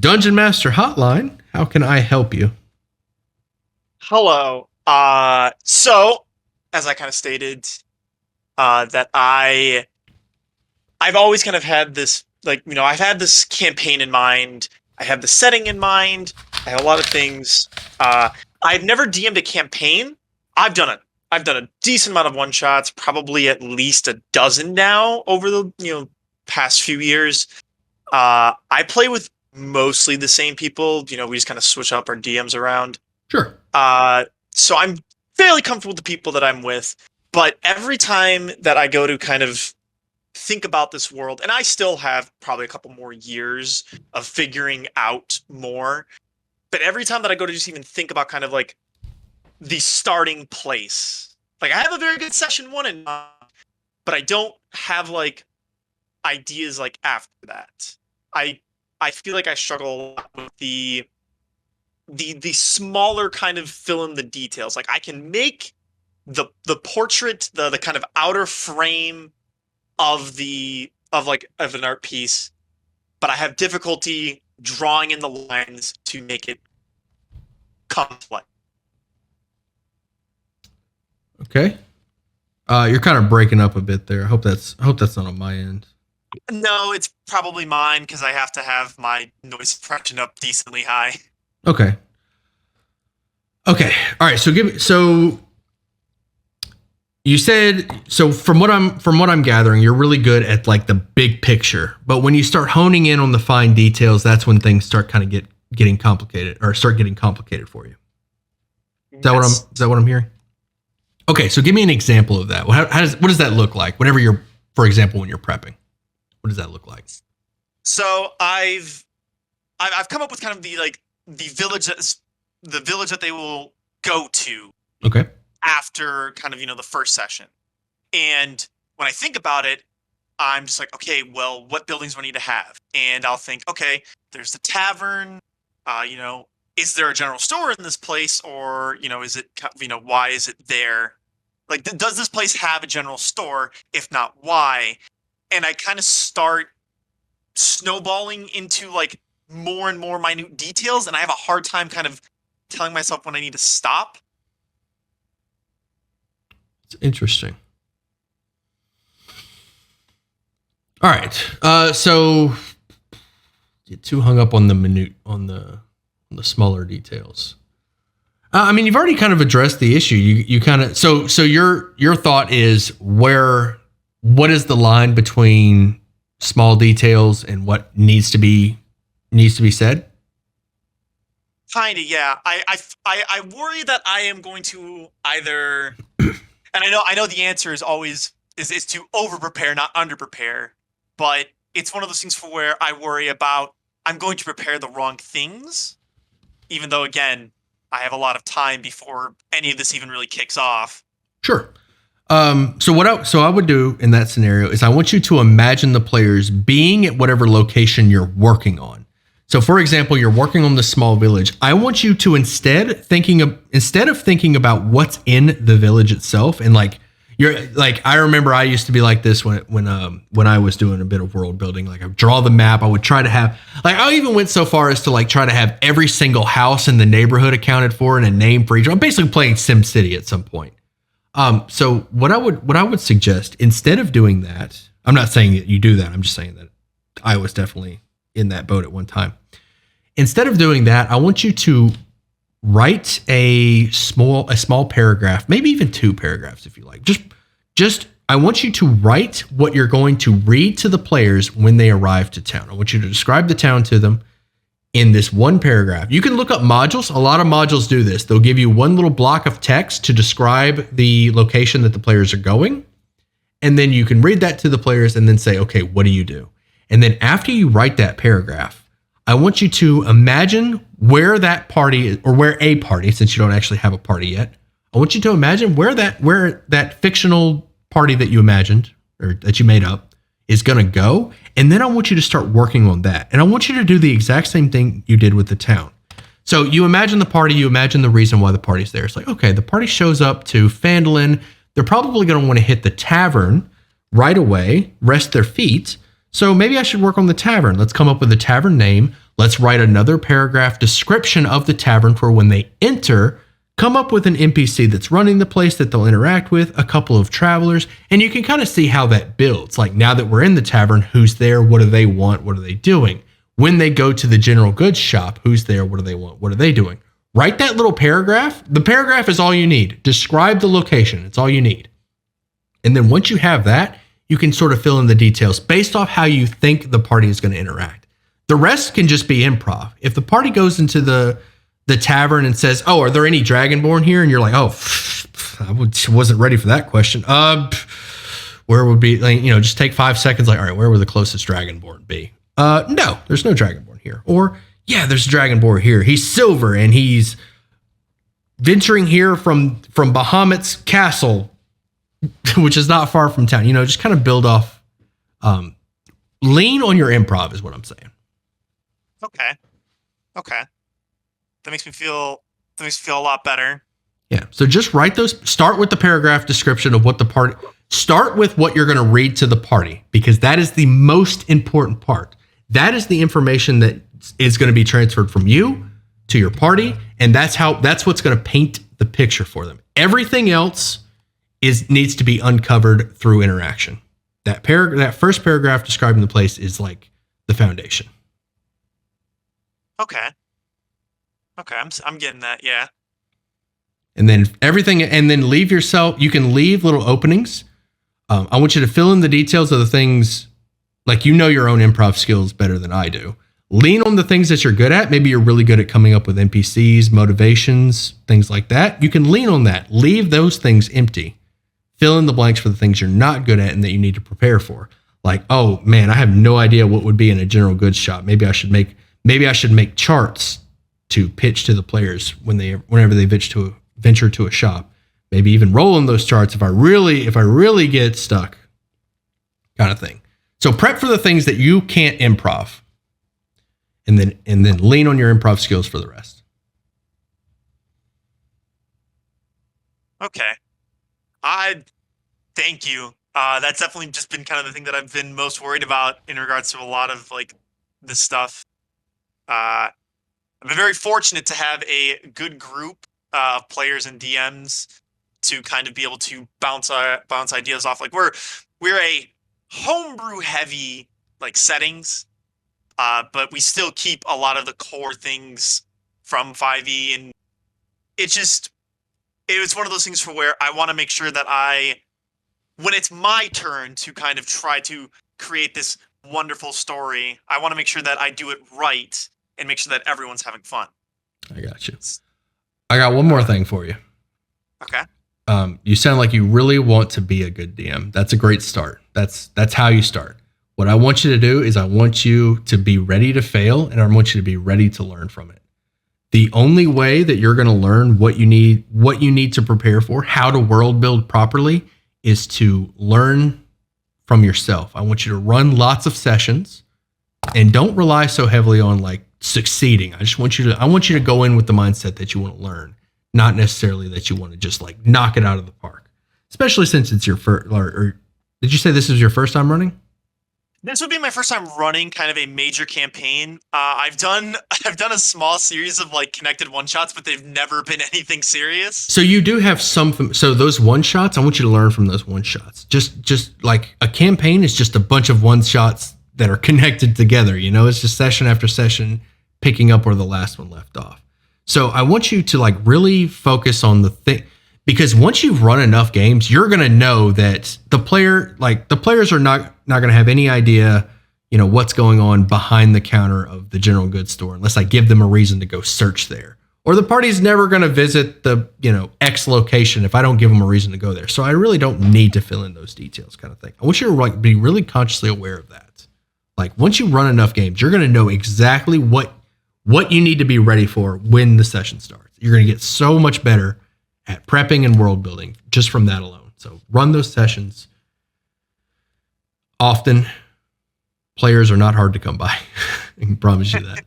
Dungeon Master Hotline. How can I help you? Hello. So as I kind of stated, that I've always kind of had this, I've had this campaign in mind. I have the setting in mind. I have a lot of things. Uh, I've never DM'd a campaign. I've done it. I've done a decent amount of one shots, probably at least a dozen now over the past few years. I play with mostly the same people. We just kind of switch up our DMs around. Sure. So I'm fairly comfortable with the people that I'm with, but every time that I go to kind of think about this world, and I still have probably a couple more years of figuring out more, but every time that I go to just even think about kind of like the starting place, like I have a very good session one in mind, but I don't have like ideas like after that. I feel like I struggle a lot with the smaller kind of fill in the details. Like I can make the portrait, the kind of outer frame of an art piece, but I have difficulty drawing in the lines to make it come to life. Okay. You're kind of breaking up a bit there. I hope that's not on my end. No, it's probably mine because I have to have my noise suppression up decently high. Okay. All right. So you said, so from what I'm gathering, you're really good at like the big picture, but when you start honing in on the fine details, that's when things start kind of getting complicated for you. Is that what I'm hearing? Okay. So give me an example of that. What does that look like? Whenever for example, when you're prepping, what does that look like? So I've come up with kind of the village that they will go to. Okay. After kind of, the first session. And when I think about it, I'm just like, okay, well, what buildings do I need to have? And I'll think, okay, there's the tavern, is there a general store in this place? Or, is it, why is it there? Like, does this place have a general store? If not, why? And I kind of start snowballing into like more and more minute details. And I have a hard time kind of telling myself when I need to stop. It's interesting. All right. So get too hung up on the minute, on the smaller details. I mean, you've already kind of addressed the issue. You kind of, so your thought is what is the line between small details and what needs to be said? Kind of, yeah. I worry that I am going to either, and I know the answer is always is to over prepare, not under prepare. But it's one of those things for where I worry about I'm going to prepare the wrong things, even though again I have a lot of time before any of this even really kicks off. Sure. So I would do in that scenario is I want you to imagine the players being at whatever location you're working on. So for example, you're working on the small village. I want you to instead of thinking about what's in the village itself, and like you're like, I remember I used to be like this when I was doing a bit of world building. Like I would draw the map. I would try to have, like, I even went so far as to like try to have every single house in the neighborhood accounted for and a name for each. I'm basically playing SimCity at some point. So what I would suggest, instead of doing that, I'm not saying that you do that. I'm just saying that I was definitely in that boat at one time. Instead of doing that, I want you to write a small paragraph, maybe even 2 paragraphs if you like. Just I want you to write what you're going to read to the players when they arrive to town. I want you to describe the town to them in this one paragraph. You can look up modules. A lot of modules do this. They'll give you one little block of text to describe the location that the players are going. And then you can read that to the players and then say, okay, what do you do? And then after you write that paragraph, I want you to imagine where that party is, or where a party, since you don't actually have a party yet. I want you to imagine where that fictional party that you imagined or that you made up is going to go. And then I want you to start working on that. And I want you to do the exact same thing you did with the town. So you imagine the party, you imagine the reason why the party's there. It's like, okay, the party shows up to Phandalin. They're probably going to want to hit the tavern right away, rest their feet. So maybe I should work on the tavern. Let's come up with a tavern name. Let's write another paragraph description of the tavern for when they enter. Come up with an NPC that's running the place that they'll interact with, a couple of travelers, and you can kind of see how that builds. Like now that we're in the tavern, who's there? What do they want? What are they doing? When they go to the general goods shop, who's there? What do they want? What are they doing? Write that little paragraph. The paragraph is all you need. Describe the location. It's all you need. And then once you have that, you can sort of fill in the details based off how you think the party is going to interact. The rest can just be improv. If the party goes into the tavern and says, "Oh, are there any Dragonborn here?" and you're like, "Oh, I wasn't ready for that question." Where would be, like, just take 5 seconds. Like, all right, where would the closest Dragonborn be? No, there's no Dragonborn here. Or, yeah, there's a Dragonborn here. He's silver and he's venturing here from Bahamut's castle, which is not far from town. Just kind of build off. Lean on your improv is what I'm saying. Okay. That makes me feel a lot better. Yeah. So just write those. Start with the paragraph description of what the party. Start with what you're going to read to the party, because that is the most important part. That is the information that is going to be transferred from you to your party, and that's what's going to paint the picture for them. Everything else needs to be uncovered through interaction. That first paragraph describing the place is like the foundation. Okay, I'm getting that. Yeah. And then leave yourself. You can leave little openings. I want you to fill in the details of the things, like your own improv skills better than I do. Lean on the things that you're good at. Maybe you're really good at coming up with NPCs, motivations, things like that. You can lean on that. Leave those things empty. Fill in the blanks for the things you're not good at and that you need to prepare for. Like, oh man, I have no idea what would be in a general goods shop. Maybe I should make charts to pitch to the players whenever they venture to a shop. Maybe even roll in those charts if I really get stuck, kind of thing. So prep for the things that you can't improv, and then lean on your improv skills for the rest. Okay. I thank you. That's definitely just been kind of the thing that I've been most worried about in regards to a lot of like this stuff. I've been very fortunate to have a good group of players and DMs to kind of be able to bounce ideas off. Like we're a homebrew heavy like settings, but we still keep a lot of the core things from 5e, and it was one of those things for where I want to make sure that when it's my turn to kind of try to create this wonderful story, I want to make sure that I do it right and make sure that everyone's having fun. I got you. I got one more thing for you. Okay. You sound like you really want to be a good DM. That's a great start. That's how you start. What I want you to do is I want you to be ready to fail, and I want you to be ready to learn from it. The only way that you're going to learn what you need to prepare for, how to world build properly, is to learn from yourself. I want you to run lots of sessions, and don't rely so heavily on like succeeding. I want you to go in with the mindset that you want to learn, not necessarily that you want to just like knock it out of the park. Especially since it's your first, or did you say this is your first time running? This would be my first time running kind of a major campaign. I've done a small series of like connected one shots, but they've never been anything serious. So you do have some. So those one shots, I want you to learn from those one shots. Just like a campaign is just a bunch of one shots that are connected together. It's just session after session, picking up where the last one left off. So I want you to like really focus on the thing. Because once you've run enough games, you're going to know that the players are not going to have any idea, what's going on behind the counter of the general goods store unless I give them a reason to go search there. Or the party's never going to visit the, X location if I don't give them a reason to go there. So I really don't need to fill in those details, kind of thing. I want you to like be really consciously aware of that. Like once you run enough games, you're going to know exactly what you need to be ready for when the session starts. You're going to get so much better at prepping and world building just from that alone. So run those sessions often. Players are not hard to come by. I can promise you that.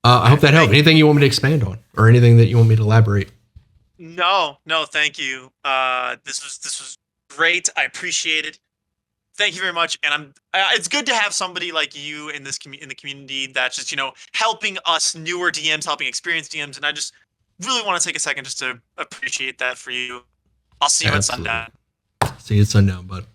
I hope that helped. Anything you want me to expand on or anything that you want me to elaborate? No, thank you. This was great. I appreciate it. Thank you very much, and I'm. It's good to have somebody like you in this in the community that's just helping us newer DMs, helping experienced DMs, and I just really want to take a second just to appreciate that for you. I'll see you at Absolutely. sundown. See you at sundown, bud.